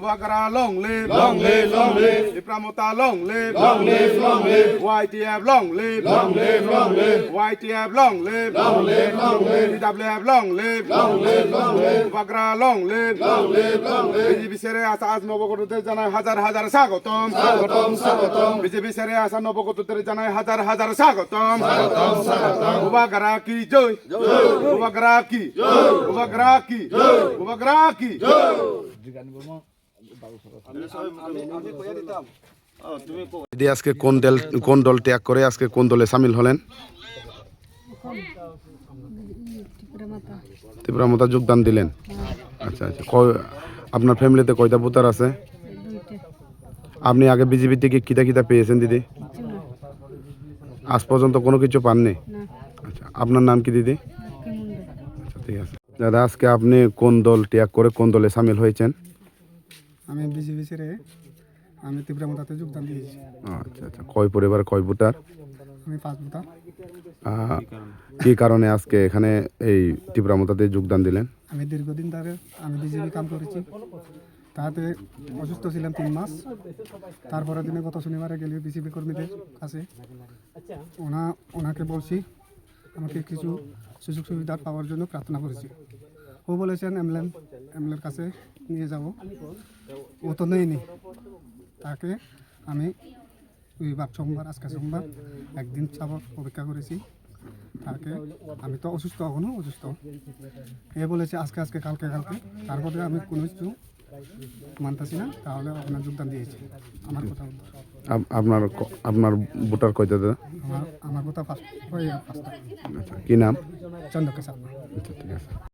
Ubagara long live. Long live, long live. Ipramota long live. Long live, long live. YTF long live. Long live, long live. YTF long live. Long live, long live. PWF long live. Long live, long live. Ubagara long live. Long live, long live. BJP ছেড়ে আসা আজ নবগতদের জানাই হাজার হাজার স্বাগতম। স্বাগতম, স্বাগতম। BJP ছেড়ে আসা নবগতদের জানাই হাজার হাজার স্বাগতম। স্বাগতম, স্বাগতম। উবাগরা কি জয়, উবাগরা কি, উবাগরা কি, উবাগরা কি। দিদি আজকে কোন দল ত্যাগ করে আজকে কোন দলে সামিল হলেন? তীব্রমতা যোগদান দিলেন। আচ্ছা আচ্ছা, আপনার ফ্যামিলিতে কয়টা ভোটার আছে? আপনি আগে বিজেপি থেকে কিতা কিতা পেয়েছেন দিদি? আজ পর্যন্ত কোনো কিছু পাননি? আচ্ছা, আপনার নাম কি দিদি? আচ্ছা ঠিক আছে। দাদা আজকে আপনি কোন দল ত্যাগ করে কোন দলে সামিল হয়েছেন? আমি বিজেপি ছেড়ে আমি তীব্রমতাতে যোগদান দিয়েছি। আচ্ছা আচ্ছা, কয় পরিবার কয় ভোটার? আমি 5 ভোটার। কি কারণে আজকে এখানে এই তীব্রমতাতে যোগদান দিলেন? আমি দীর্ঘদিন ধরে আমি বিজেপি কাম করেছি, তাতে অসুস্থ ছিলাম 3 মাস। তারপরে দিনে গত শনিবারে গেলে বিজেপি কর্মীদের কাছে ওনাকে বলছি আমাকে কিছু সুযোগ সুবিধা পাওয়ার জন্য প্রার্থনা করেছি। ও বলেছেন এমএলএর কাছে নিয়ে যাব, ও তো নেয়নি। তাকে আমি সোমবার আজকে সোমবার একদিন যাবত অপেক্ষা করেছি তাকে। আমি তো অসুস্থ, এখনও অসুস্থ। এ বলেছে আজকে কালকে। তারপরে আমি কোনো কিছু মানতেছি না, তাহলে আপনার যোগদান দিয়েছি। আমার কথা আপনার ভোটার কয়টা দাদা? আমার কথা 5টা। আচ্ছা, কি নাম? চন্দ্রকেশ। আচ্ছা ঠিক আছে।